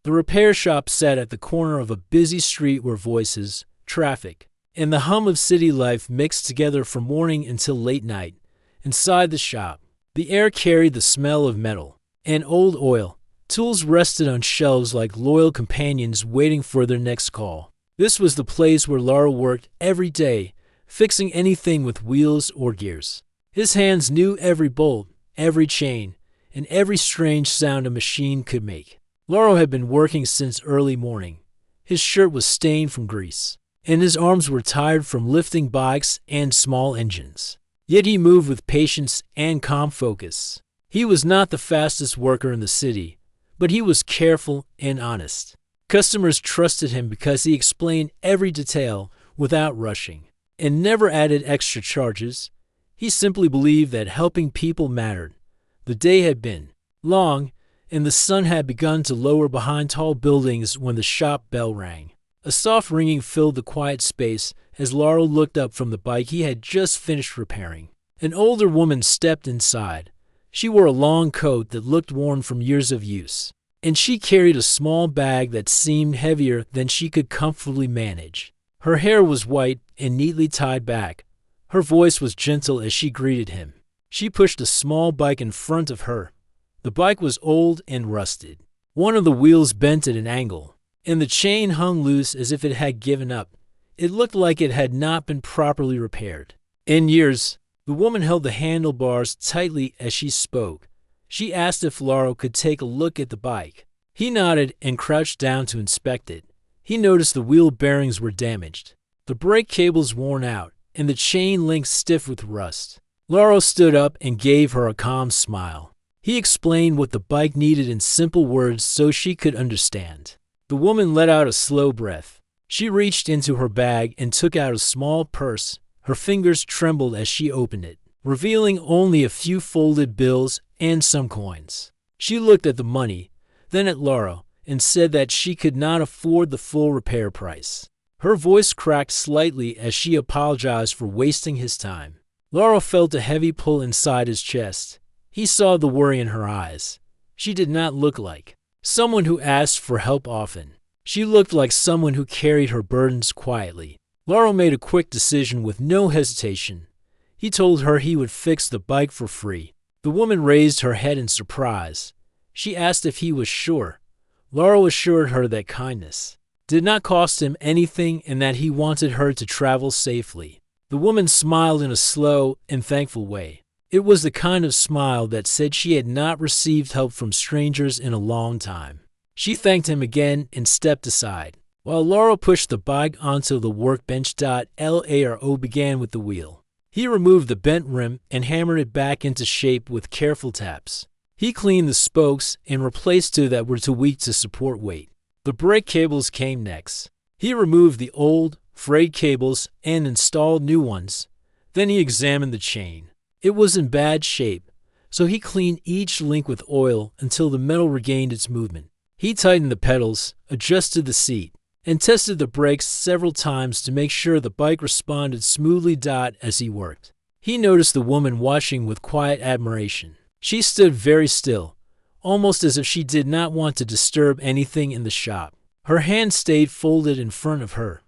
The repair shop sat at the corner of a busy street where voices, traffic, and the hum of city life mixed together from morning until late night. Inside the shop, the air carried the smell of metal and old oil. Tools rested on shelves like loyal companions waiting for their next call. This was the place where Lauro worked every day, fixing anything with wheels or gears. His hands knew every bolt, every chain, and every strange sound a machine could make. Lauro had been working since early morning. His shirt was stained from grease, and his arms were tired from lifting bikes and small engines. Yet he moved with patience and calm focus. He was not the fastest worker in the city, but he was careful and honest. Customers trusted him because he explained every detail without rushing and never added extra charges. He simply believed that helping people mattered. The day had been long, and the sun had begun to lower behind tall buildings when the shop bell rang. A soft ringing filled the quiet space as Lauro looked up from the bike he had just finished repairing. An older woman stepped inside. She wore a long coat that looked worn from years of use, and she carried a small bag that seemed heavier than she could comfortably manage. Her hair was white and neatly tied back. Her voice was gentle as she greeted him. She pushed a small bike in front of her. The bike was old and rusted. One of the wheels bent at an angle, and the chain hung loose as if it had given up. It looked like it had not been properly repaired in years. The woman held the handlebars tightly as she spoke. She asked if Lauro could take a look at the bike. He nodded and crouched down to inspect it. He noticed the wheel bearings were damaged, the brake cables worn out, and the chain links stiff with rust. Lauro stood up and gave her a calm smile. He explained what the bike needed in simple words so she could understand. The woman let out a slow breath. She reached into her bag and took out a small purse. Her fingers trembled as she opened it, revealing only a few folded bills and some coins. She looked at the money, then at Lauro, and said that she could not afford the full repair price. Her voice cracked slightly as she apologized for wasting his time. Lauro felt a heavy pull inside his chest. He saw the worry in her eyes. She did not look like someone who asked for help often. She looked like someone who carried her burdens quietly. Lauro made a quick decision with no hesitation. He told her he would fix the bike for free. The woman raised her head in surprise. She asked if he was sure. Lauro assured her that kindness did not cost him anything and that he wanted her to travel safely. The woman smiled in a slow and thankful way. It was the kind of smile that said she had not received help from strangers in a long time. She thanked him again and stepped aside, while Lauro pushed the bike onto the workbench. Lauro began with the wheel. He removed the bent rim and hammered it back into shape with careful taps. He cleaned the spokes and replaced two that were too weak to support weight. The brake cables came next. He removed the old, frayed cables and installed new ones. Then he examined the chain. It was in bad shape, so he cleaned each link with oil until the metal regained its movement. He tightened the pedals, adjusted the seat, and tested the brakes several times to make sure the bike responded smoothly. As he worked, he noticed the woman watching with quiet admiration. She stood very still, almost as if she did not want to disturb anything in the shop. Her hands stayed folded in front of her.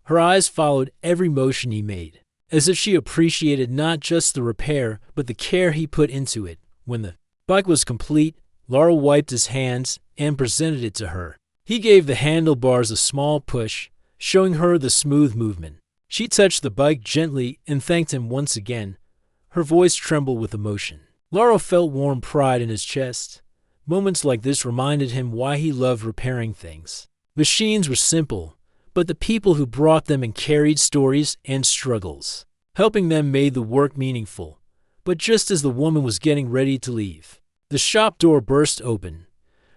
Her eyes followed every motion he made, as if she appreciated not just the repair, but the care he put into it. When the bike was complete, Lauro wiped his hands and presented it to her. He gave the handlebars a small push, showing her the smooth movement. She touched the bike gently and thanked him once again. Her voice trembled with emotion. Lauro felt warm pride in his chest. Moments like this reminded him why he loved repairing things. Machines were simple, but the people who brought them and carried stories and struggles. Helping them made the work meaningful. But just as the woman was getting ready to leave, the shop door burst open.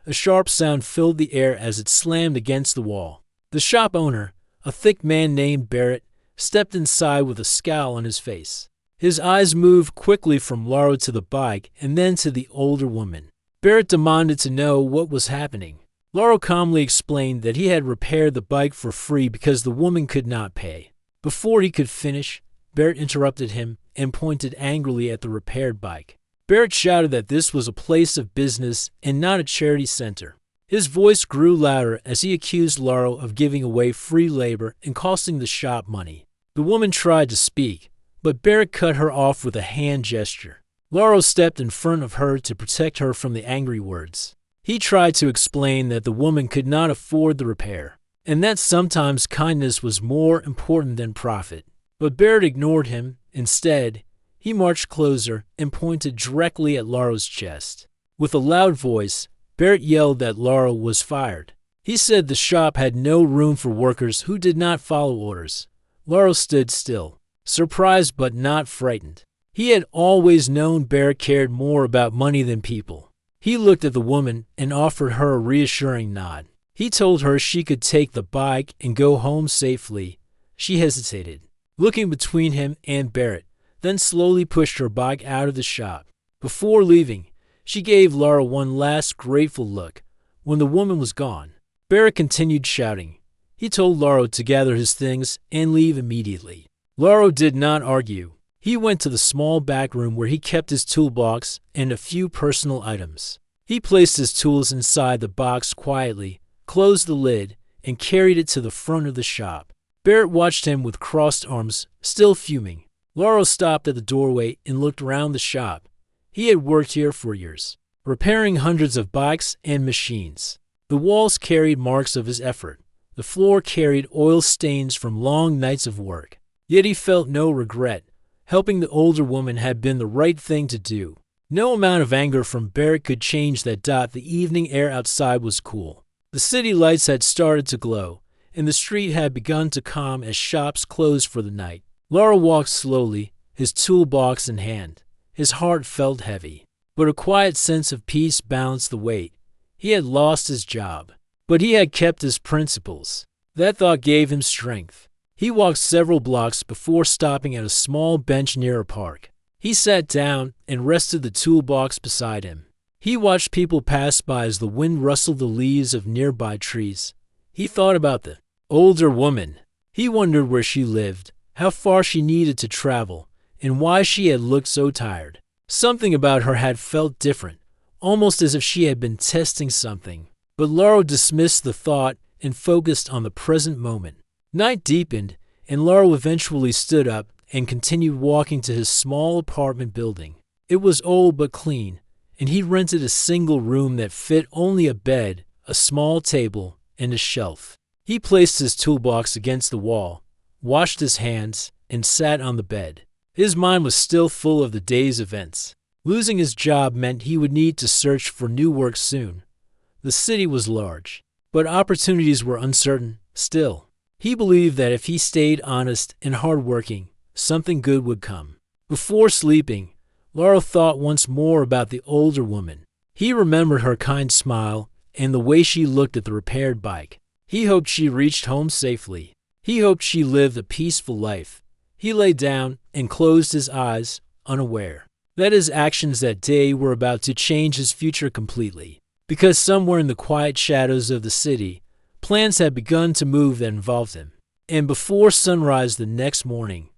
A sharp sound filled the air as it slammed against the wall. The shop owner, a thick man named Barrett, stepped inside with a scowl on his face. His eyes moved quickly from Lauro to the bike and then to the older woman. Barrett demanded to know what was happening. Lauro calmly explained that he had repaired the bike for free because the woman could not pay. Before he could finish, Barrett interrupted him and pointed angrily at the repaired bike. Barrett shouted that this was a place of business and not a charity center. His voice grew louder as he accused Laurel of giving away free labor and costing the shop money. The woman tried to speak, but Barrett cut her off with a hand gesture. Laurel stepped in front of her to protect her from the angry words. He tried to explain that the woman could not afford the repair, and that sometimes kindness was more important than profit. But Barrett ignored him. Instead, he marched closer and pointed directly at Laurel's chest. With a loud voice, Barrett yelled that Laurel was fired. He said the shop had no room for workers who did not follow orders. Laurel stood still, surprised but not frightened. He had always known Barrett cared more about money than people. He looked at the woman and offered her a reassuring nod. He told her she could take the bike and go home safely. She hesitated, looking between him and Barrett, then slowly pushed her bike out of the shop. Before leaving, she gave Laurel one last grateful look. When the woman was gone, Barrett continued shouting. He told Laurel to gather his things and leave immediately. Laurel did not argue. He went to the small back room where he kept his toolbox and a few personal items. He placed his tools inside the box quietly, closed the lid, and carried it to the front of the shop. Barrett watched him with crossed arms, still fuming. Laurel stopped at the doorway and looked around the shop. He had worked here for years, repairing hundreds of bikes and machines. The walls carried marks of his effort. The floor carried oil stains from long nights of work. Yet he felt no regret. Helping the older woman had been the right thing to do. No amount of anger from Barrett could change that. The evening air outside was cool. The city lights had started to glow, and the street had begun to calm as shops closed for the night. Laurel walked slowly, his toolbox in hand. His heart felt heavy, but a quiet sense of peace balanced the weight. He had lost his job, but he had kept his principles. That thought gave him strength. He walked several blocks before stopping at a small bench near a park. He sat down and rested the toolbox beside him. He watched people pass by as the wind rustled the leaves of nearby trees. He thought about the older woman. He wondered where she lived, how far she needed to travel, and why she had looked so tired. Something about her had felt different, almost as if she had been testing something. But Laurel dismissed the thought and focused on the present moment. Night deepened, and Laurel eventually stood up and continued walking to his small apartment building. It was old but clean, and he rented a single room that fit only a bed, a small table, and a shelf. He placed his toolbox against the wall, washed his hands, and sat on the bed. His mind was still full of the day's events. Losing his job meant he would need to search for new work soon. The city was large, but opportunities were uncertain still. He believed that if he stayed honest and hardworking, something good would come. Before sleeping, Laurel thought once more about the older woman. He remembered her kind smile and the way she looked at the repaired bike. He hoped she reached home safely. He hoped she lived a peaceful life. He lay down and closed his eyes, unaware that his actions that day were about to change his future completely. Because somewhere in the quiet shadows of the city, plans had begun to move that involved him. And before sunrise the next morning,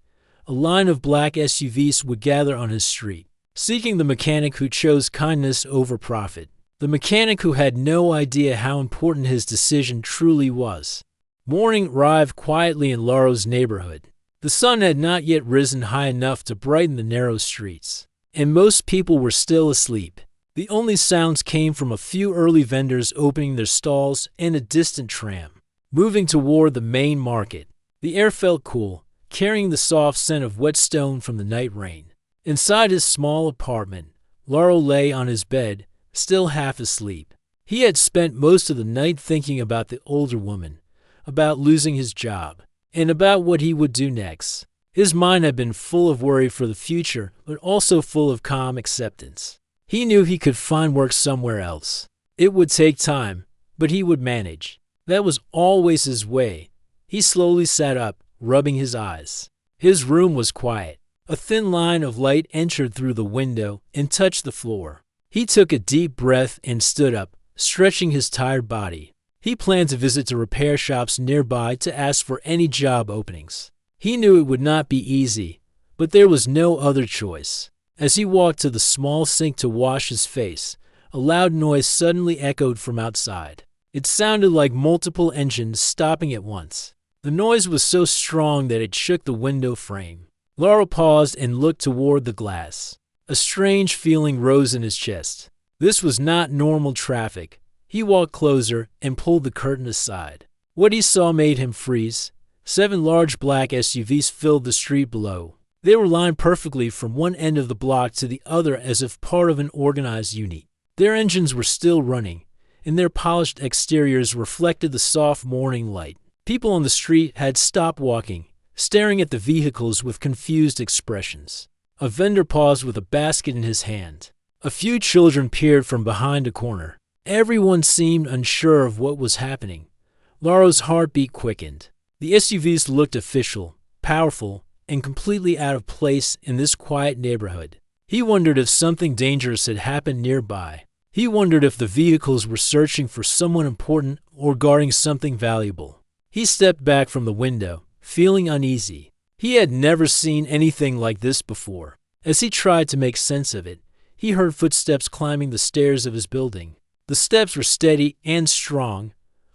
a line of black SUVs would gather on his street, seeking the mechanic who chose kindness over profit. The mechanic who had no idea how important his decision truly was. Morning arrived quietly in Laurel's neighborhood. The sun had not yet risen high enough to brighten the narrow streets, and most people were still asleep. The only sounds came from a few early vendors opening their stalls and a distant tram, moving toward the main market. The air felt cool, carrying the soft scent of wet stone from the night rain. Inside his small apartment, Laurel lay on his bed, still half asleep. He had spent most of the night thinking about the older woman, about losing his job, and about what he would do next. His mind had been full of worry for the future, but also full of calm acceptance. He knew he could find work somewhere else. It would take time, but he would manage. That was always his way. He slowly sat up, rubbing his eyes. His room was quiet. A thin line of light entered through the window and touched the floor. He took a deep breath and stood up, stretching his tired body. He planned to visit the repair shops nearby to ask for any job openings. He knew it would not be easy, but there was no other choice. As he walked to the small sink to wash his face, a loud noise suddenly echoed from outside. It sounded like multiple engines stopping at once. The noise was so strong that it shook the window frame. Lauro paused and looked toward the glass. A strange feeling rose in his chest. This was not normal traffic. He walked closer and pulled the curtain aside. What he saw made him freeze. 7 large black SUVs filled the street below. They were lined perfectly from one end of the block to the other as if part of an organized unit. Their engines were still running, and their polished exteriors reflected the soft morning light. People on the street had stopped walking, staring at the vehicles with confused expressions. A vendor paused with a basket in his hand. A few children peered from behind a corner. Everyone seemed unsure of what was happening. Lauro's heartbeat quickened. The SUVs looked official, powerful, and completely out of place in this quiet neighborhood. He wondered if something dangerous had happened nearby. He wondered if the vehicles were searching for someone important or guarding something valuable. He stepped back from the window, feeling uneasy. He had never seen anything like this before. As he tried to make sense of it, he heard footsteps climbing the stairs of his building. The steps were steady and strong,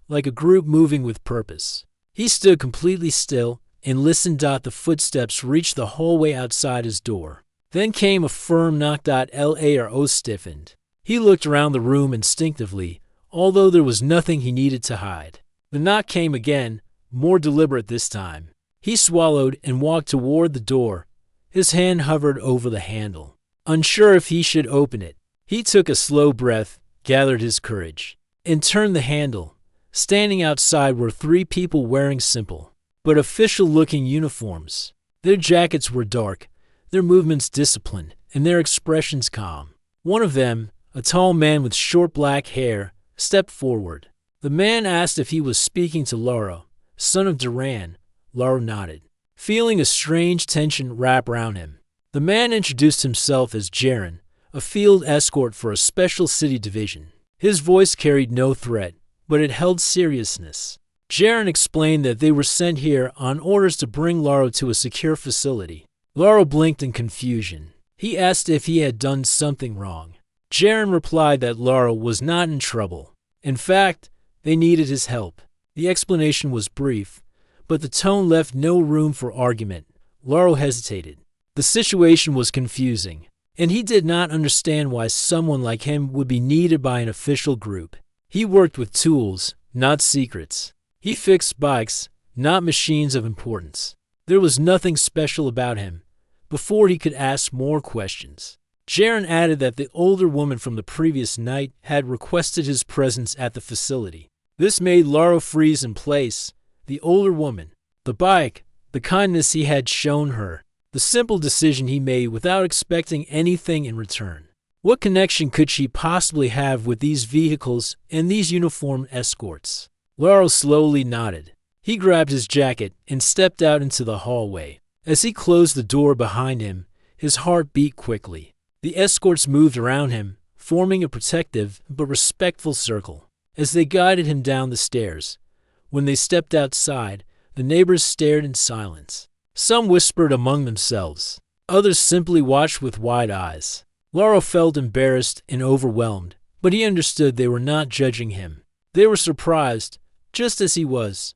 like a group moving with purpose. He stood completely still and listened. The footsteps reached the hallway outside his door. Then came a firm knock. Lauro stiffened. He looked around the room instinctively, although there was nothing he needed to hide. The knock came again, more deliberate this time. He swallowed and walked toward the door. His hand hovered over the handle, unsure if he should open it. He took a slow breath, gathered his courage, and turned the handle. Standing outside were 3 people wearing simple, but official-looking uniforms. Their jackets were dark, their movements disciplined, and their expressions calm. One of them, a tall man with short black hair, stepped forward. The man asked if he was speaking to Lauro, son of Duran. Lauro nodded, feeling a strange tension wrap around him. The man introduced himself as Jaren, a field escort for a special city division. His voice carried no threat, but it held seriousness. Jaren explained that they were sent here on orders to bring Lauro to a secure facility. Lauro blinked in confusion. He asked if he had done something wrong. Jaren replied that Lauro was not in trouble. In fact, they needed his help. The explanation was brief, but the tone left no room for argument. Lauro hesitated. The situation was confusing, and he did not understand why someone like him would be needed by an official group. He worked with tools, not secrets. He fixed bikes, not machines of importance. There was nothing special about him. Before he could ask more questions, Jaren added that the older woman from the previous night had requested his presence at the facility. This made Lauro freeze in place. The older woman, the bike, the kindness he had shown her, the simple decision he made without expecting anything in return. What connection could she possibly have with these vehicles and these uniformed escorts? Lauro slowly nodded. He grabbed his jacket and stepped out into the hallway. As he closed the door behind him, his heart beat quickly. The escorts moved around him, forming a protective but respectful circle. As they guided him down the stairs, when they stepped outside, the neighbors stared in silence. Some whispered among themselves. Others simply watched with wide eyes. Lauro felt embarrassed and overwhelmed, but he understood they were not judging him. They were surprised, just as he was.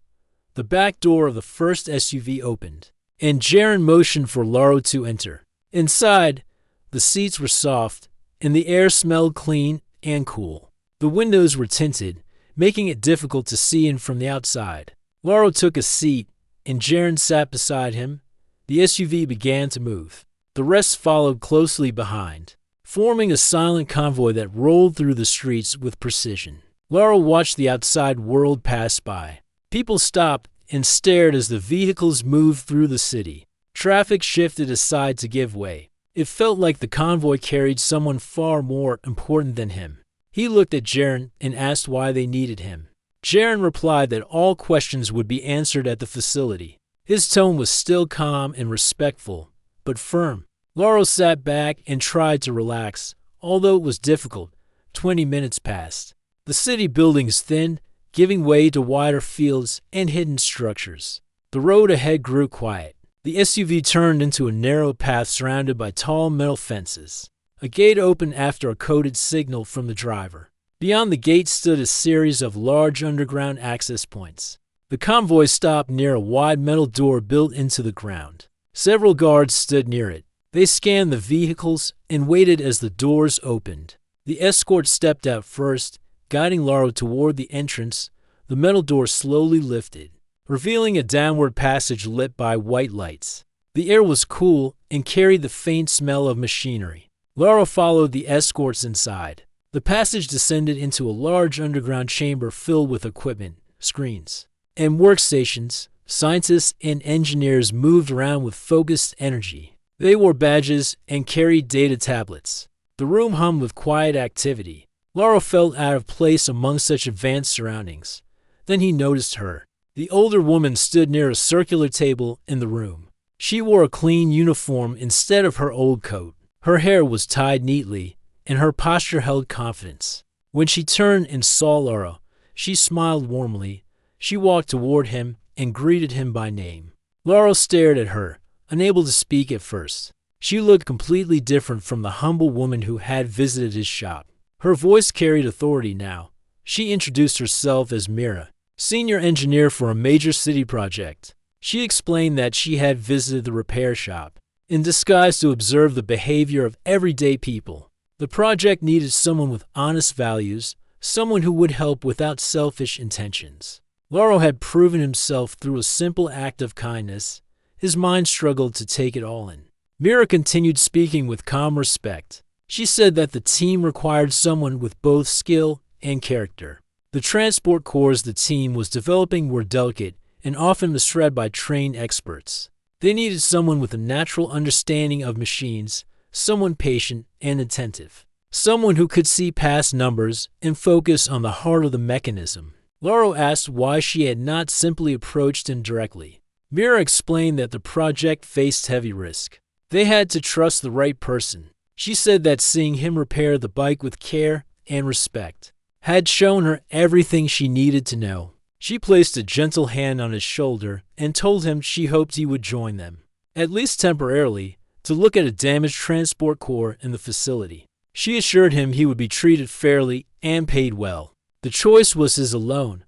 The back door of the first SUV opened, and Jaren motioned for Lauro to enter. Inside, the seats were soft, and the air smelled clean and cool. The windows were tinted, making it difficult to see in from the outside. Lauro took a seat, and Jaren sat beside him. The SUV began to move. The rest followed closely behind, forming a silent convoy that rolled through the streets with precision. Lauro watched the outside world pass by. People stopped and stared as the vehicles moved through the city. Traffic shifted aside to give way. It felt like the convoy carried someone far more important than him. He looked at Jaren and asked why they needed him. Jaren replied that all questions would be answered at the facility. His tone was still calm and respectful, but firm. Lauro sat back and tried to relax, although it was difficult. 20 minutes passed. The city buildings thinned, giving way to wider fields and hidden structures. The road ahead grew quiet. The SUV turned into a narrow path surrounded by tall metal fences. A gate opened after a coded signal from the driver. Beyond the gate stood a series of large underground access points. The convoy stopped near a wide metal door built into the ground. Several guards stood near it. They scanned the vehicles and waited as the doors opened. The escort stepped out first, guiding Laura toward the entrance. The metal door slowly lifted, revealing a downward passage lit by white lights. The air was cool and carried the faint smell of machinery. Laura followed the escorts inside. The passage descended into a large underground chamber filled with equipment, screens, and workstations. Scientists and engineers moved around with focused energy. They wore badges and carried data tablets. The room hummed with quiet activity. Laura felt out of place among such advanced surroundings. Then he noticed her. The older woman stood near a circular table in the room. She wore a clean uniform instead of her old coat. Her hair was tied neatly, and her posture held confidence. When she turned and saw Laura, she smiled warmly. She walked toward him and greeted him by name. Laura stared at her, unable to speak at first. She looked completely different from the humble woman who had visited his shop. Her voice carried authority now. She introduced herself as Mira, senior engineer for a major city project. She explained that she had visited the repair shop, in disguise to observe the behavior of everyday people. The project needed someone with honest values, someone who would help without selfish intentions. Lauro had proven himself through a simple act of kindness. His mind struggled to take it all in. Mira continued speaking with calm respect. She said that the team required someone with both skill and character. The transport cores the team was developing were delicate and often misread by trained experts. They needed someone with a natural understanding of machines, someone patient and attentive, someone who could see past numbers and focus on the heart of the mechanism. Lauro asked why she had not simply approached him directly. Mira explained that the project faced heavy risk. They had to trust the right person. She said that seeing him repair the bike with care and respect had shown her everything she needed to know. She placed a gentle hand on his shoulder and told him she hoped he would join them, at least temporarily, to look at a damaged transport core in the facility. She assured him he would be treated fairly and paid well. The choice was his alone.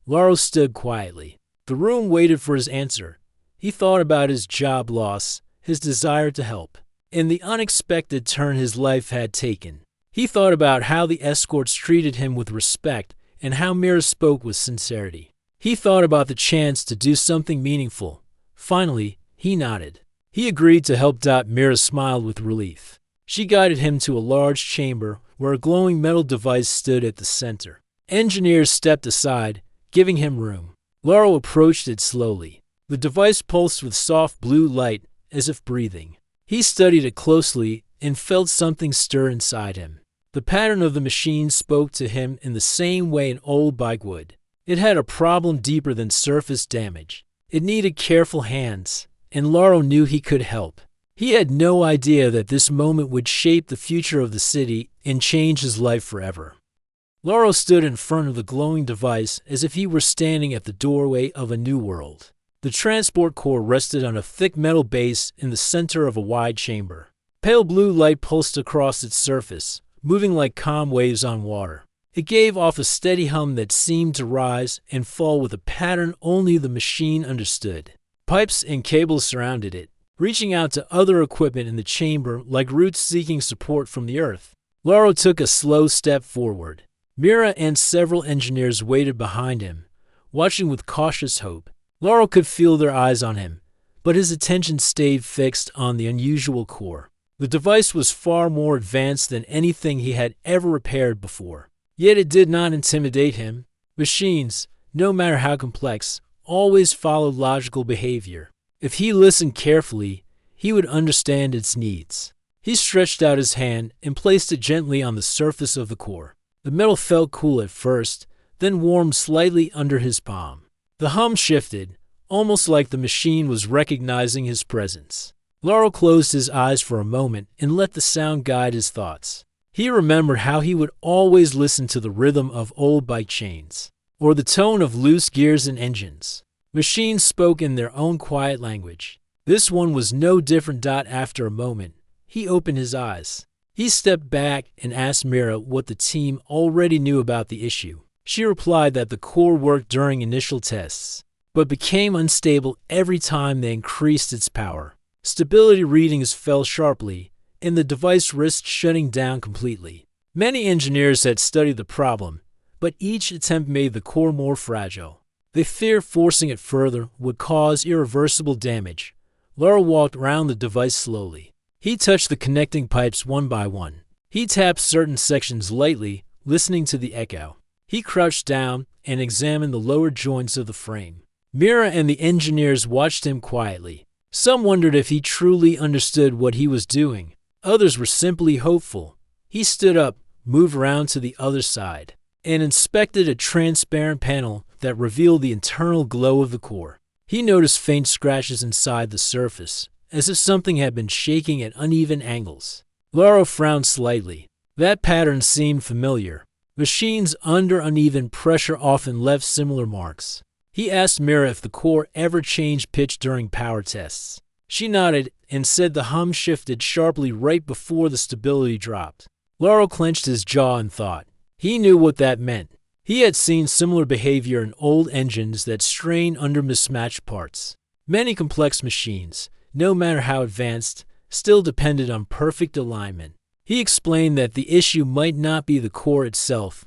Lauro stood quietly. The room waited for his answer. He thought about his job loss, his desire to help, and the unexpected turn his life had taken. He thought about how the escorts treated him with respect and how Mira spoke with sincerity. He thought about the chance to do something meaningful. Finally, he nodded. He agreed to help. Mira smiled with relief. She guided him to a large chamber where a glowing metal device stood at the center. Engineers stepped aside, giving him room. Lauro approached it slowly. The device pulsed with soft blue light, as if breathing. He studied it closely and felt something stir inside him. The pattern of the machine spoke to him in the same way an old bike would. It had a problem deeper than surface damage. It needed careful hands, and Lauro knew he could help. He had no idea that this moment would shape the future of the city and change his life forever. Lauro stood in front of the glowing device as if he were standing at the doorway of a new world. The transport core rested on a thick metal base in the center of a wide chamber. Pale blue light pulsed across its surface, moving like calm waves on water. It gave off a steady hum that seemed to rise and fall with a pattern only the machine understood. Pipes and cables surrounded it, reaching out to other equipment in the chamber like roots seeking support from the earth. Lauro took a slow step forward. Mira and several engineers waited behind him, watching with cautious hope. Lauro could feel their eyes on him, but his attention stayed fixed on the unusual core. The device was far more advanced than anything he had ever repaired before. Yet it did not intimidate him. Machines, no matter how complex, always followed logical behavior. If he listened carefully, he would understand its needs. He stretched out his hand and placed it gently on the surface of the core. The metal felt cool at first, then warmed slightly under his palm. The hum shifted, almost like the machine was recognizing his presence. Lauro closed his eyes for a moment and let the sound guide his thoughts. He remembered how he would always listen to the rhythm of old bike chains, or the tone of loose gears and engines. Machines spoke in their own quiet language. This one was no different. After a moment, he opened his eyes. He stepped back and asked Mira what the team already knew about the issue. She replied that the core worked during initial tests, but became unstable every time they increased its power. Stability readings fell sharply, and the device risked shutting down completely. Many engineers had studied the problem, but each attempt made the core more fragile. They feared forcing it further would cause irreversible damage. Laura walked around the device slowly. He touched the connecting pipes one by one. He tapped certain sections lightly, listening to the echo. He crouched down and examined the lower joints of the frame. Mira and the engineers watched him quietly. Some wondered if he truly understood what he was doing. Others were simply hopeful. He stood up, moved around to the other side, and inspected a transparent panel that revealed the internal glow of the core. He noticed faint scratches inside the surface, as if something had been shaking at uneven angles. Laura frowned slightly. That pattern seemed familiar. Machines under uneven pressure often left similar marks. He asked Mira if the core ever changed pitch during power tests. She nodded and said the hum shifted sharply right before the stability dropped. Laura clenched his jaw in thought. He knew what that meant. He had seen similar behavior in old engines that strained under mismatched parts. Many complex machines, no matter how advanced, still depended on perfect alignment. He explained that the issue might not be the core itself,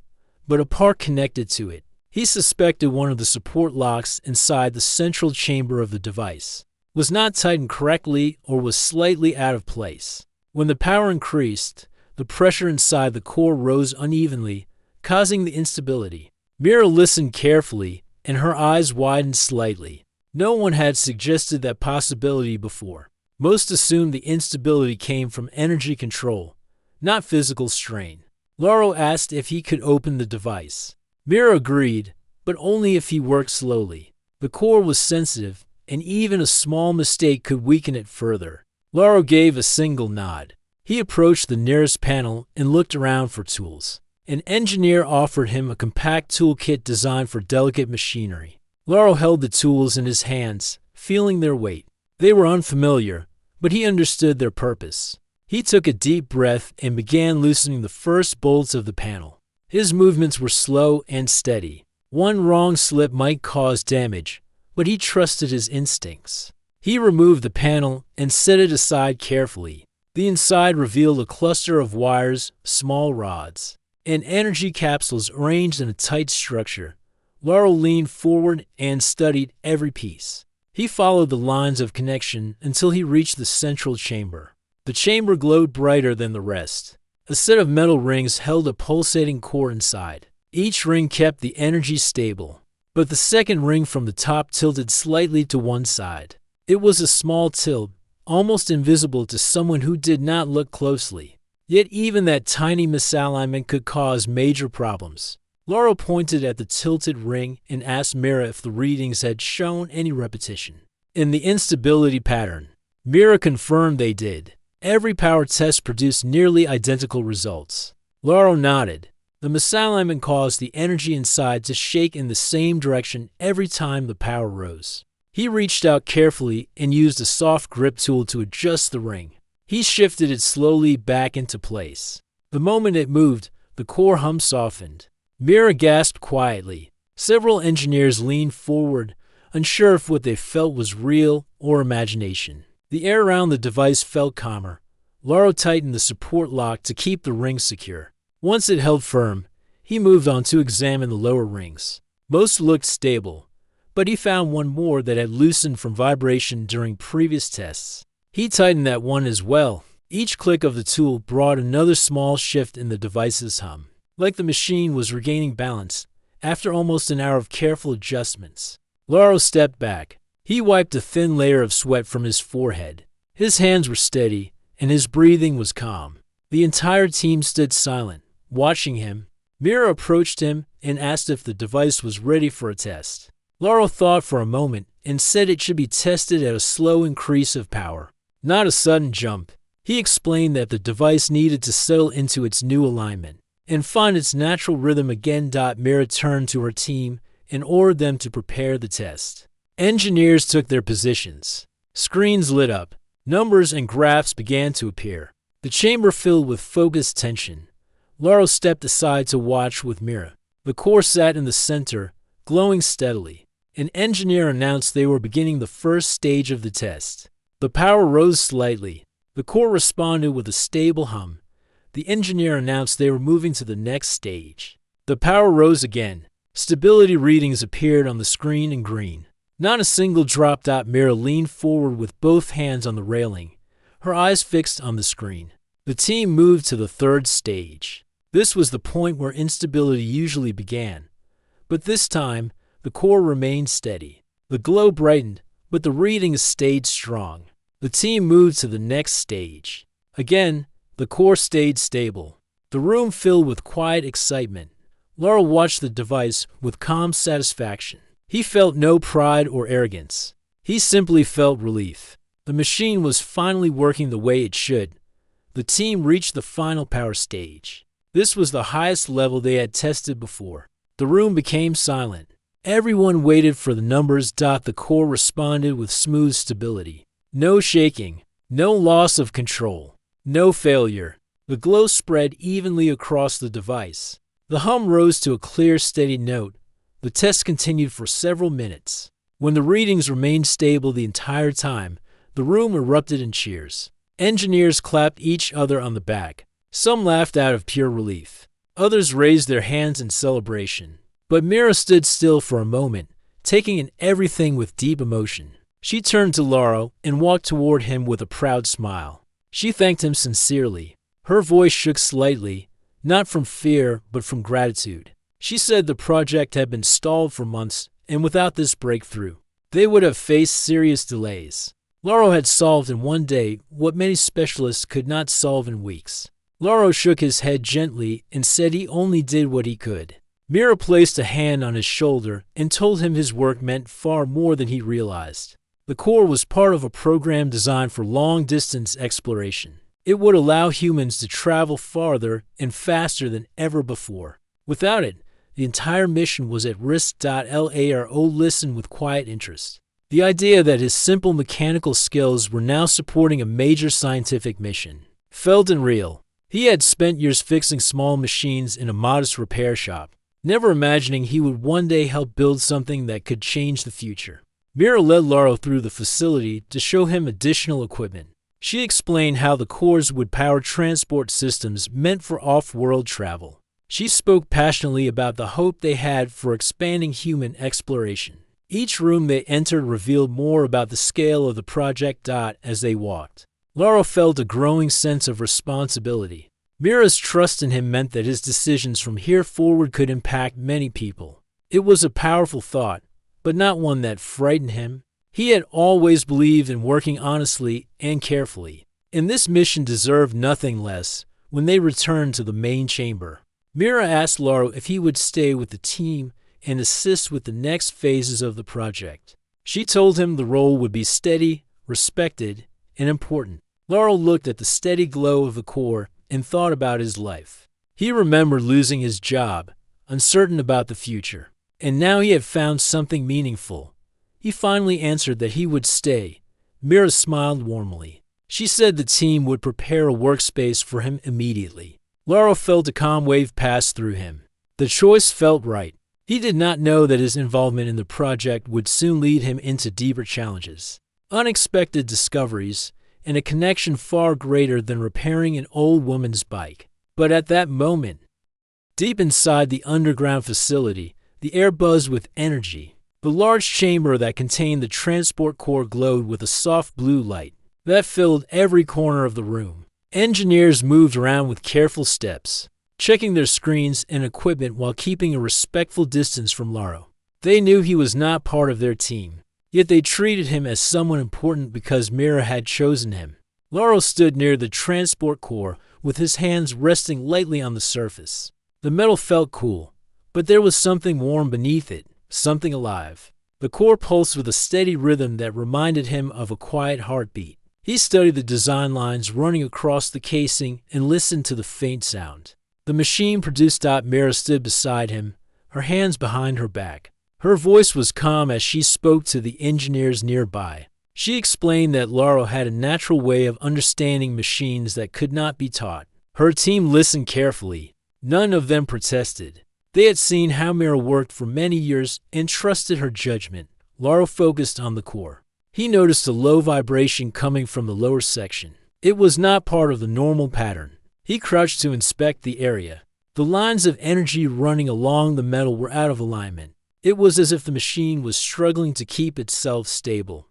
but a part connected to it. He suspected one of the support locks inside the central chamber of the device was not tightened correctly or was slightly out of place. When the power increased, the pressure inside the core rose unevenly, causing the instability. Mira listened carefully, and her eyes widened slightly. No one had suggested that possibility before. Most assumed the instability came from energy control, not physical strain. Laura asked if he could open the device. Mira agreed, but only if he worked slowly. The core was sensitive, and even a small mistake could weaken it further. Laura gave a single nod. He approached the nearest panel and looked around for tools. An engineer offered him a compact toolkit designed for delicate machinery. Laura held the tools in his hands, feeling their weight. They were unfamiliar, but he understood their purpose. He took a deep breath and began loosening the first bolts of the panel. His movements were slow and steady. One wrong slip might cause damage, but he trusted his instincts. He removed the panel and set it aside carefully. The inside revealed a cluster of wires, small rods, and energy capsules arranged in a tight structure. Laura leaned forward and studied every piece. He followed the lines of connection until he reached the central chamber. The chamber glowed brighter than the rest. A set of metal rings held a pulsating core inside. Each ring kept the energy stable, but the second ring from the top tilted slightly to one side. It was a small tilt, almost invisible to someone who did not look closely. Yet even that tiny misalignment could cause major problems. Laura pointed at the tilted ring and asked Mira if the readings had shown any repetition in the instability pattern. Mira confirmed they did. Every power test produced nearly identical results. Laura nodded. The misalignment caused the energy inside to shake in the same direction every time the power rose. He reached out carefully and used a soft grip tool to adjust the ring. He shifted it slowly back into place. The moment it moved, the core hum softened. Mira gasped quietly. Several engineers leaned forward, unsure if what they felt was real or imagination. The air around the device felt calmer. Laura tightened the support lock to keep the ring secure. Once it held firm, he moved on to examine the lower rings. Most looked stable, but he found one more that had loosened from vibration during previous tests. He tightened that one as well. Each click of the tool brought another small shift in the device's hum, like the machine was regaining balance after almost an hour of careful adjustments. Laura stepped back. He wiped a thin layer of sweat from his forehead. His hands were steady, and his breathing was calm. The entire team stood silent, watching him. Mira approached him and asked if the device was ready for a test. Laura thought for a moment and said it should be tested at a slow increase of power, not a sudden jump. He explained that the device needed to settle into its new alignment and find its natural rhythm again. Mira turned to her team and ordered them to prepare the test. Engineers took their positions. Screens lit up. Numbers and graphs began to appear. The the chamber filled with focused tension. Laurel stepped aside to watch with Mira. The core sat in the center, glowing steadily. An engineer announced they were beginning the first stage of the test. The power rose slightly. The core responded with a stable hum. The engineer announced they were moving to the next stage. The power rose again. Stability readings appeared on the screen in green. Not a single drop. Mira leaned forward with both hands on the railing, her eyes fixed on the screen. The team moved to the third stage. This was the point where instability usually began. But this time, the core remained steady. The glow brightened, but the readings stayed strong. The team moved to the next stage. Again, the core stayed stable. The room filled with quiet excitement. Laurel watched the device with calm satisfaction. He felt no pride or arrogance. He simply felt relief. The machine was finally working the way it should. The team reached the final power stage. This was the highest level they had tested before. The room became silent. Everyone waited for the numbers. The core responded with smooth stability. No shaking, no loss of control, no failure. The glow spread evenly across the device. The hum rose to a clear, steady note. The test continued for several minutes. When the readings remained stable the entire time, the room erupted in cheers. Engineers clapped each other on the back. Some laughed out of pure relief. Others raised their hands in celebration. But Mira stood still for a moment, taking in everything with deep emotion. She turned to Laurel and walked toward him with a proud smile. She thanked him sincerely. Her voice shook slightly, not from fear, but from gratitude. She said the project had been stalled for months, and without this breakthrough, they would have faced serious delays. Laurel had solved in one day what many specialists could not solve in weeks. Laurel shook his head gently and said he only did what he could. Mira placed a hand on his shoulder and told him his work meant far more than he realized. The core was part of a program designed for long-distance exploration. It would allow humans to travel farther and faster than ever before. Without it, the entire mission was at risk. Laro listened with quiet interest. The idea that his simple mechanical skills were now supporting a major scientific mission felt unreal. He had spent years fixing small machines in a modest repair shop, never imagining he would one day help build something that could change the future. Mira led Laurel through the facility to show him additional equipment. She explained how the cores would power transport systems meant for off-world travel. She spoke passionately about the hope they had for expanding human exploration. Each room they entered revealed more about the scale of the project. As they walked, Laurel felt a growing sense of responsibility. Mira's trust in him meant that his decisions from here forward could impact many people. It was a powerful thought, but not one that frightened him. He had always believed in working honestly and carefully, and this mission deserved nothing less. When they returned to the main chamber, Mira asked Laurel if he would stay with the team and assist with the next phases of the project. She told him the role would be steady, respected, and important. Laurel looked at the steady glow of the core and thought about his life. He remembered losing his job, uncertain about the future, and now he had found something meaningful. He finally answered that he would stay. Mira smiled warmly. She said the team would prepare a workspace for him immediately. Laurel felt a calm wave pass through him. The choice felt right. He did not know that his involvement in the project would soon lead him into deeper challenges, unexpected discoveries, and a connection far greater than repairing an old woman's bike. But at that moment, deep inside the underground facility, the air buzzed with energy. The large chamber that contained the transport core glowed with a soft blue light that filled every corner of the room. Engineers moved around with careful steps, checking their screens and equipment while keeping a respectful distance from Laurel. They knew he was not part of their team, yet they treated him as someone important because Mira had chosen him. Laurel stood near the transport core with his hands resting lightly on the surface. The metal felt cool, but there was something warm beneath it, something alive. The core pulsed with a steady rhythm that reminded him of a quiet heartbeat. He studied the design lines running across the casing and listened to the faint sound. The machine produced. Mira stood beside him, her hands behind her back. Her voice was calm as she spoke to the engineers nearby. She explained that Laurel had a natural way of understanding machines that could not be taught. Her team listened carefully. None of them protested. They had seen how Mira worked for many years and trusted her judgment. Laurel focused on the core. He noticed a low vibration coming from the lower section. It was not part of the normal pattern. He crouched to inspect the area. The lines of energy running along the metal were out of alignment. It was as if the machine was struggling to keep itself stable.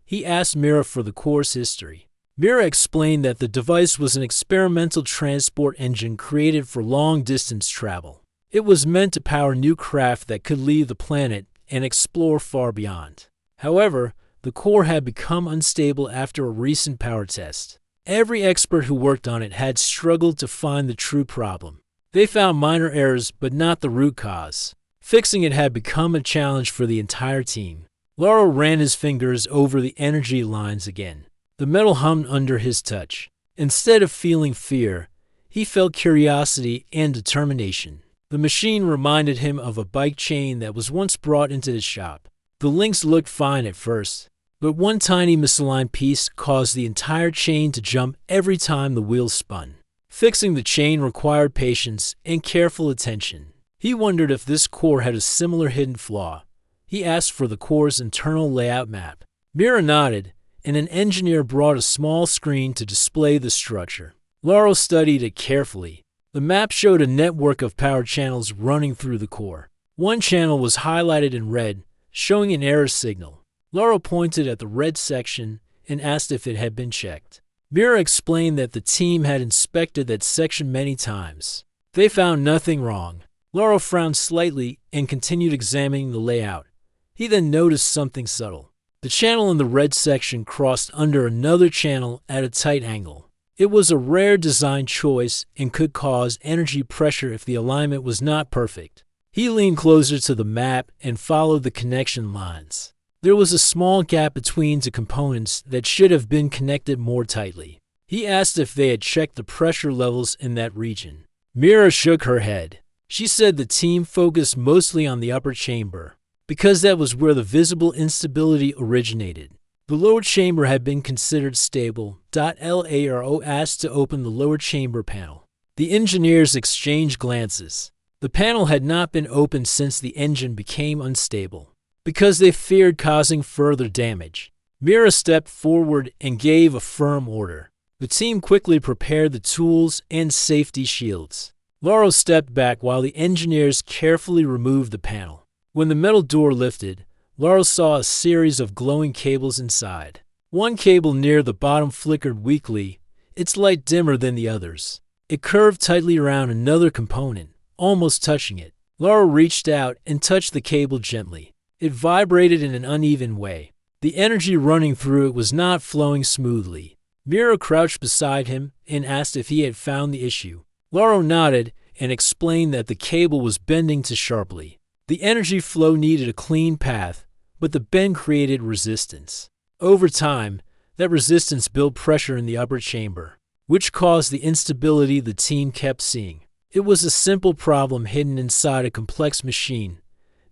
He asked Mira for the core's history. Mira explained that the device was an experimental transport engine created for long-distance travel. It was meant to power new craft that could leave the planet and explore far beyond. However, the core had become unstable after a recent power test. Every expert who worked on it had struggled to find the true problem. They found minor errors, but not the root cause. Fixing it had become a challenge for the entire team. Laurel ran his fingers over the energy lines again. The metal hummed under his touch. Instead of feeling fear, he felt curiosity and determination. The machine reminded him of a bike chain that was once brought into the shop. The links looked fine at first, but one tiny misaligned piece caused the entire chain to jump every time the wheels spun. Fixing the chain required patience and careful attention. He wondered if this core had a similar hidden flaw. He asked for the core's internal layout map. Mira nodded, and an engineer brought a small screen to display the structure. Laurel studied it carefully. The map showed a network of power channels running through the core. One channel was highlighted in red, showing an error signal. Laurel pointed at the red section and asked if it had been checked. Mira explained that the team had inspected that section many times. They found nothing wrong. Laurel frowned slightly and continued examining the layout. He then noticed something subtle. The channel in the red section crossed under another channel at a tight angle. It was a rare design choice and could cause energy pressure if the alignment was not perfect. He leaned closer to the map and followed the connection lines. There was a small gap between the components that should have been connected more tightly. He asked if they had checked the pressure levels in that region. Mira shook her head. She said the team focused mostly on the upper chamber, because that was where the visible instability originated. The lower chamber had been considered stable. LARO asked to open the lower chamber panel. The engineers exchanged glances. The panel had not been opened since the engine became unstable, because they feared causing further damage. Mira stepped forward and gave a firm order. The team quickly prepared the tools and safety shields. Laurel stepped back while the engineers carefully removed the panel. When the metal door lifted, Laurel saw a series of glowing cables inside. One cable near the bottom flickered weakly, its light dimmer than the others. It curved tightly around another component, almost touching it. Laurel reached out and touched the cable gently. It vibrated in an uneven way. The energy running through it was not flowing smoothly. Mira crouched beside him and asked if he had found the issue. Laurel nodded and explained that the cable was bending too sharply. The energy flow needed a clean path, but the bend created resistance. Over time, that resistance built pressure in the upper chamber, which caused the instability the team kept seeing. It was a simple problem hidden inside a complex machine.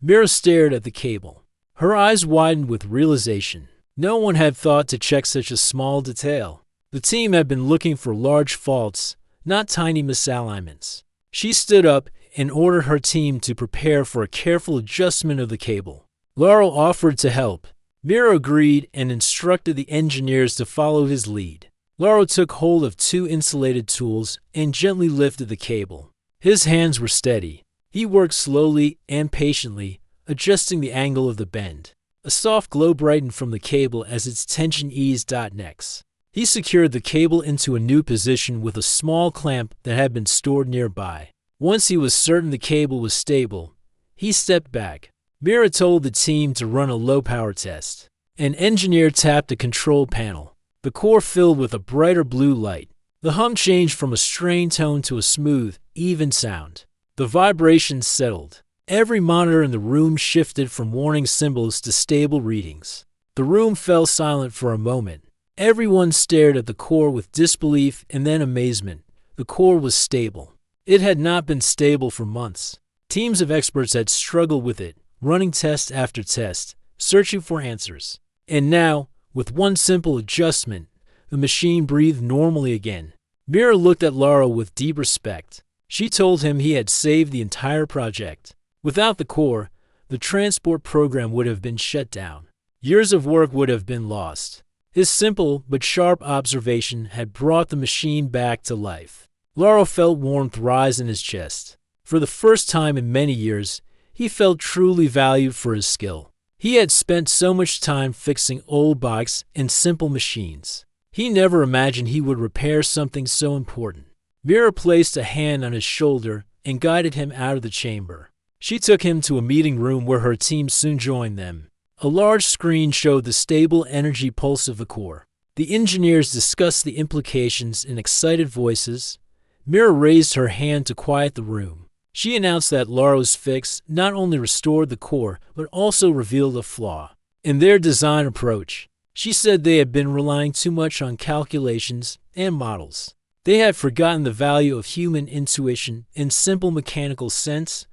Mira stared at the cable. Her eyes widened with realization. No one had thought to check such a small detail. The team had been looking for large faults, not tiny misalignments. She stood up and ordered her team to prepare for a careful adjustment of the cable. Laurel offered to help. Mira agreed and instructed the engineers to follow his lead. Laurel took hold of two insulated tools and gently lifted the cable. His hands were steady. He worked slowly and patiently, adjusting the angle of the bend. A soft glow brightened from the cable as its tension eased. Next, he secured the cable into a new position with a small clamp that had been stored nearby. Once he was certain the cable was stable, he stepped back. Mira told the team to run a low-power test. An engineer tapped a control panel. The core filled with a brighter blue light. The hum changed from a strained tone to a smooth, even sound. The vibrations settled. Every monitor in the room shifted from warning symbols to stable readings. The room fell silent for a moment. Everyone stared at the core with disbelief and then amazement. The core was stable. It had not been stable for months. Teams of experts had struggled with it, running test after test, searching for answers. And now, With one simple adjustment, the machine breathed normally again. Mira looked at Laurel with deep respect. She told him he had saved the entire project. Without the core, the transport program would have been shut down. Years of work would have been lost. His simple but sharp observation had brought the machine back to life. Laurel felt warmth rise in his chest. For the first time in many years, he felt truly valued for his skill. He had spent so much time fixing old bikes and simple machines. He never imagined he would repair something so important. Mira placed a hand on his shoulder and guided him out of the chamber. She took him to a meeting room where her team soon joined them. A large screen showed the stable energy pulse of the core. The engineers discussed the implications in excited voices. Mira raised her hand to quiet the room. She announced that Laurel's fix not only restored the core, but also revealed a flaw in their design approach. She said they had been relying too much on calculations and models. They had forgotten the value of human intuition and simple mechanical sense.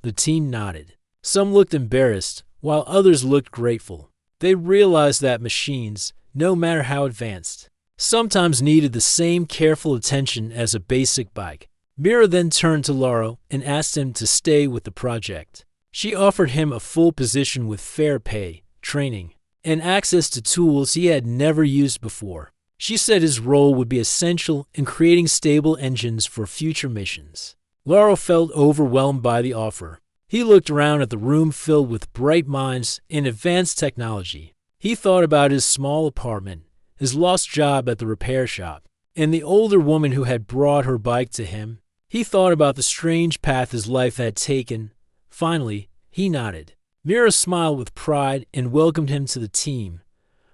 The team nodded. Some looked embarrassed, while others looked grateful. They realized that machines, no matter how advanced, sometimes needed the same careful attention as a basic bike. Mira then turned to Laurel and asked him to stay with the project. She offered him a full position with fair pay, training, and access to tools he had never used before. She said his role would be essential in creating stable engines for future missions. Laurel felt overwhelmed by the offer. He looked around at the room filled with bright minds and advanced technology. He thought about his small apartment, his lost job at the repair shop, and the older woman who had brought her bike to him. He thought about the strange path his life had taken. Finally, he nodded. Mira smiled with pride and welcomed him to the team.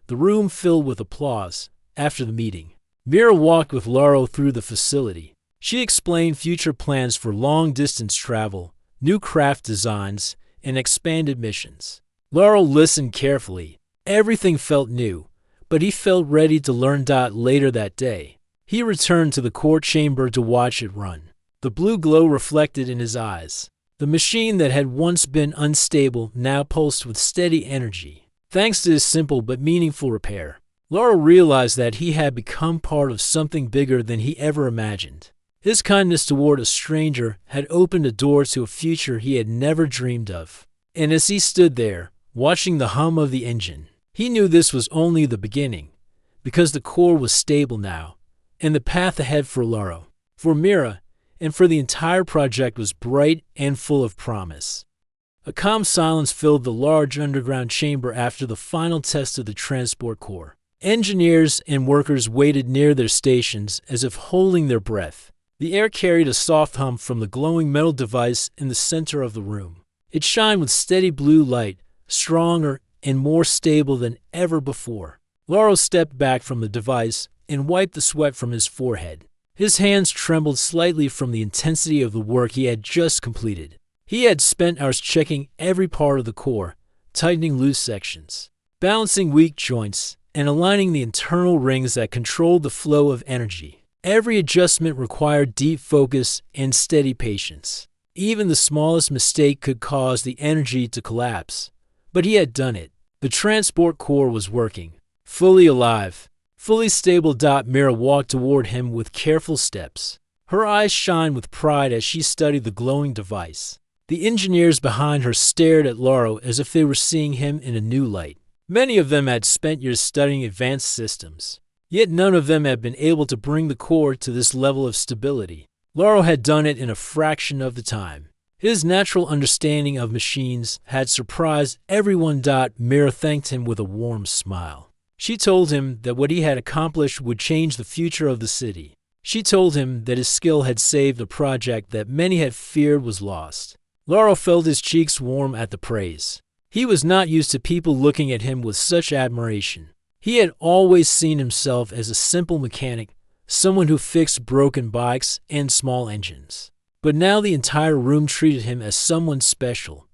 The room filled with applause. After the meeting, Mira walked with Laurel through the facility. She explained future plans for long-distance travel, new craft designs, and expanded missions. Laurel listened carefully. Everything felt new, but he felt ready to learn. Later that day, he returned to the core chamber to watch it run. The blue glow reflected in his eyes. The machine that had once been unstable now pulsed with steady energy. Thanks to his simple but meaningful repair, Laurel realized that he had become part of something bigger than he ever imagined. His kindness toward a stranger had opened a door to a future he had never dreamed of. And as he stood there, watching the hum of the engine, he knew this was only the beginning, because the core was stable now, and the path ahead for Laurel, for Mira, and for the entire project was bright and full of promise. A calm silence filled the large underground chamber after the final test of the transport core. Engineers and workers waited near their stations as if holding their breath. The air carried a soft hum from the glowing metal device in the center of the room. It shined with steady blue light, stronger and more stable than ever before. Laurel stepped back from the device and wiped the sweat from his forehead. His hands trembled slightly from the intensity of the work he had just completed. He had spent hours checking every part of the core, tightening loose sections, balancing weak joints, and aligning the internal rings that controlled the flow of energy. Every adjustment required deep focus and steady patience. Even the smallest mistake could cause the energy to collapse. But he had done it. The transport core was working, fully alive, fully stable. Mira walked toward him with careful steps. Her eyes shined with pride as she studied the glowing device. The engineers behind her stared at Laurel as if they were seeing him in a new light. Many of them had spent years studying advanced systems, yet none of them had been able to bring the core to this level of stability. Laurel had done it in a fraction of the time. His natural understanding of machines had surprised everyone. Mira thanked him with a warm smile. She told him that what he had accomplished would change the future of the city. She told him that his skill had saved a project that many had feared was lost. Laurel felt his cheeks warm at the praise. He was not used to people looking at him with such admiration. He had always seen himself as a simple mechanic, someone who fixed broken bikes and small engines. But now the entire room treated him as someone special.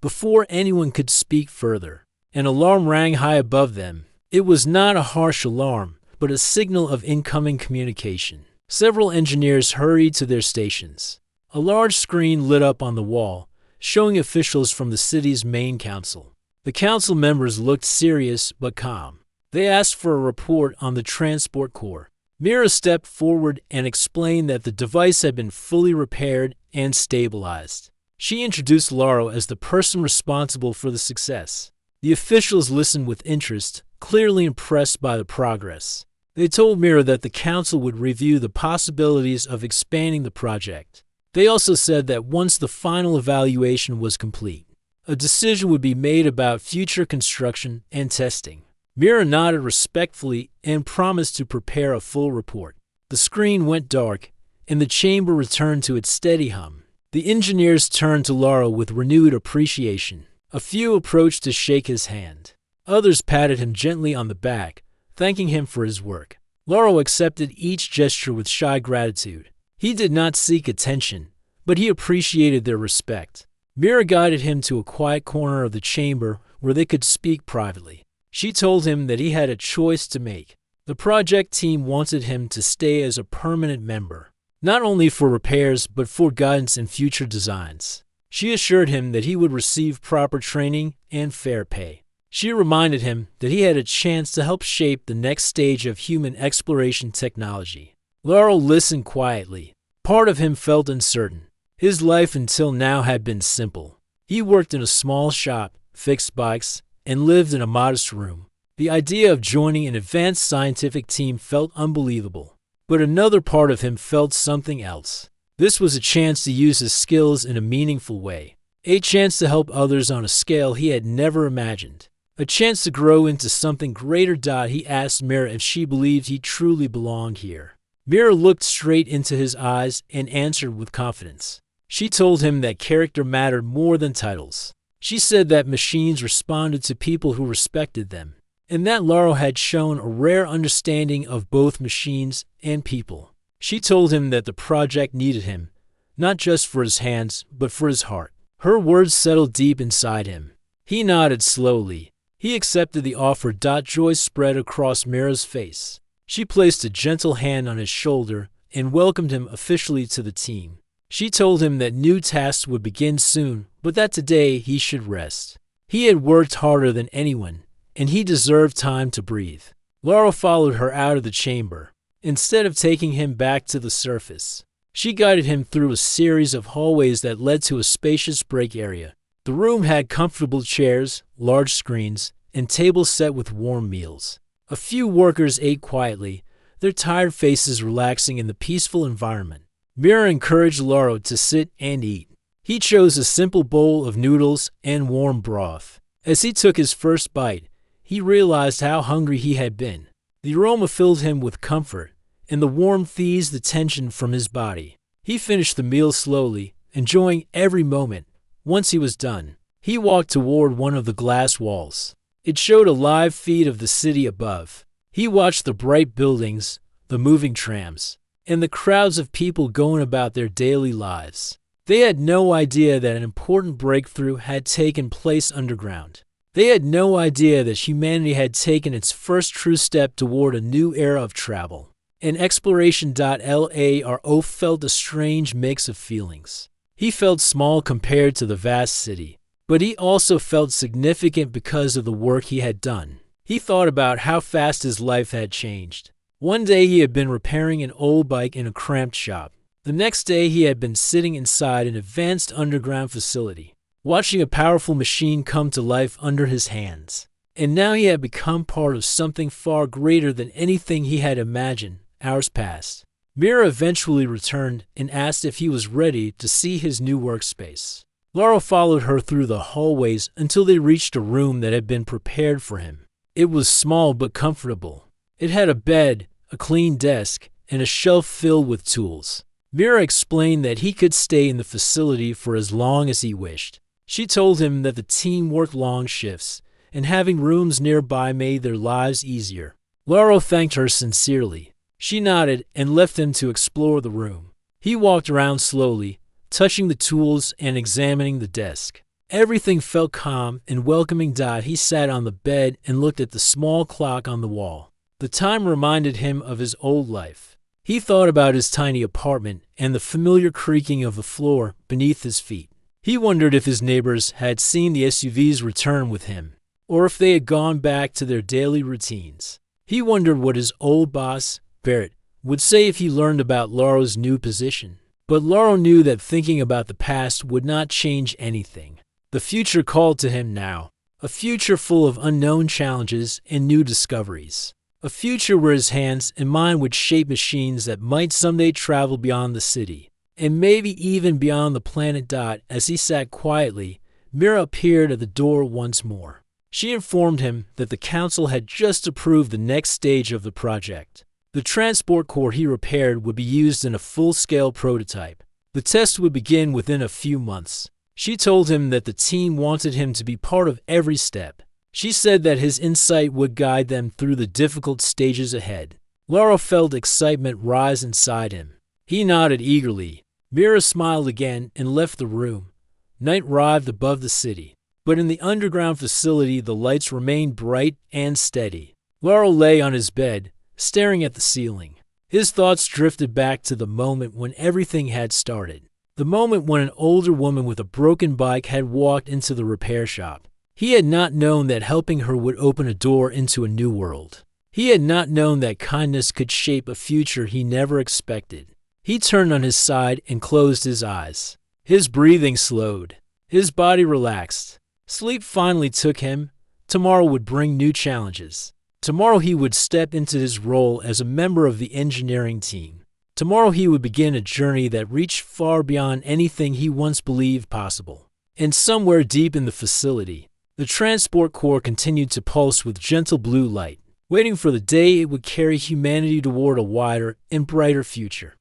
Before anyone could speak further, an alarm rang high above them. It was not a harsh alarm, but a signal of incoming communication. Several engineers hurried to their stations. A large screen lit up on the wall, showing officials from the city's main council. The council members looked serious but calm. They asked for a report on the transport core. Mira stepped forward and explained that the device had been fully repaired and stabilized. She introduced Lauro as the person responsible for the success. The officials listened with interest, clearly impressed by the progress. They told Mira that the council would review the possibilities of expanding the project. They also said that once the final evaluation was complete, a decision would be made about future construction and testing. Mira nodded respectfully and promised to prepare a full report. The screen went dark, and the chamber returned to its steady hum. The engineers turned to Lauro with renewed appreciation. A few approached to shake his hand. Others patted him gently on the back, thanking him for his work. Lauro accepted each gesture with shy gratitude. He did not seek attention, but he appreciated their respect. Mira guided him to a quiet corner of the chamber where they could speak privately. She told him that he had a choice to make. The project team wanted him to stay as a permanent member, not only for repairs but for guidance in future designs. She assured him that he would receive proper training and fair pay. She reminded him that he had a chance to help shape the next stage of human exploration technology. Lauro listened quietly. Part of him felt uncertain. His life until now had been simple. He worked in a small shop, fixed bikes, and lived in a modest room. The idea of joining an advanced scientific team felt unbelievable. But another part of him felt something else. This was a chance to use his skills in a meaningful way. A chance to help others on a scale he had never imagined. A chance to grow into something greater. He asked Mira if she believed he truly belonged here. Mira looked straight into his eyes and answered with confidence. She told him that character mattered more than titles. She said that machines responded to people who respected them, and that Lauro had shown a rare understanding of both machines and people. She told him that the project needed him, not just for his hands, but for his heart. Her words settled deep inside him. He nodded slowly. He accepted the offer. Joy spread across Mira's face. She placed a gentle hand on his shoulder and welcomed him officially to the team. She told him that new tasks would begin soon, but that today he should rest. He had worked harder than anyone, and he deserved time to breathe. Laura followed her out of the chamber. Instead of taking him back to the surface, she guided him through a series of hallways that led to a spacious break area. The room had comfortable chairs, large screens, and tables set with warm meals. A few workers ate quietly, their tired faces relaxing in the peaceful environment. Mira encouraged Lauro to sit and eat. He chose a simple bowl of noodles and warm broth. As he took his first bite, he realized how hungry he had been. The aroma filled him with comfort, and the warmth eased the tension from his body. He finished the meal slowly, enjoying every moment. Once he was done, he walked toward one of the glass walls. It showed a live feed of the city above. He watched the bright buildings, the moving trams, and the crowds of people going about their daily lives. They had no idea that an important breakthrough had taken place underground. They had no idea that humanity had taken its first true step toward a new era of travel. In exploration. Lauro felt a strange mix of feelings. He felt small compared to the vast city, but he also felt significant because of the work he had done. He thought about how fast his life had changed. One day he had been repairing an old bike in a cramped shop. The next day he had been sitting inside an advanced underground facility, watching a powerful machine come to life under his hands. And now he had become part of something far greater than anything he had imagined. Hours passed. Mira eventually returned and asked if he was ready to see his new workspace. Laura followed her through the hallways until they reached a room that had been prepared for him. It was small but comfortable. It had a bed, a clean desk, and a shelf filled with tools. Mira explained that he could stay in the facility for as long as he wished. She told him that the team worked long shifts, and having rooms nearby made their lives easier. Lauro thanked her sincerely. She nodded and left him to explore the room. He walked around slowly, touching the tools and examining the desk. Everything felt calm and welcoming. He sat on the bed and looked at the small clock on the wall. The time reminded him of his old life. He thought about his tiny apartment and the familiar creaking of the floor beneath his feet. He wondered if his neighbors had seen the SUV's return with him. or if they had gone back to their daily routines. He wondered what his old boss, Barrett, would say if he learned about Laurel's new position. But Laurel knew that thinking about the past would not change anything. The future called to him now, a future full of unknown challenges and new discoveries. A future where his hands and mind would shape machines that might someday travel beyond the city, and maybe even beyond the planet Dot. As he sat quietly, Mira appeared at the door once more. She informed him that the council had just approved the next stage of the project. The transport core he repaired would be used in a full-scale prototype. The test would begin within a few months. She told him that the team wanted him to be part of every step. She said that his insight would guide them through the difficult stages ahead. Laurel felt excitement rise inside him. He nodded eagerly. Mira smiled again and left the room. Night arrived above the city, but in the underground facility the lights remained bright and steady. Laurel lay on his bed, staring at the ceiling. His thoughts drifted back to the moment when everything had started. The moment when an older woman with a broken bike had walked into the repair shop. He had not known that helping her would open a door into a new world. He had not known that kindness could shape a future he never expected. He turned on his side and closed his eyes. His breathing slowed. His body relaxed. Sleep finally took him. Tomorrow would bring new challenges. Tomorrow he would step into his role as a member of the engineering team. Tomorrow he would begin a journey that reached far beyond anything he once believed possible. And somewhere deep in the facility, the transport core continued to pulse with gentle blue light, waiting for the day it would carry humanity toward a wider and brighter future.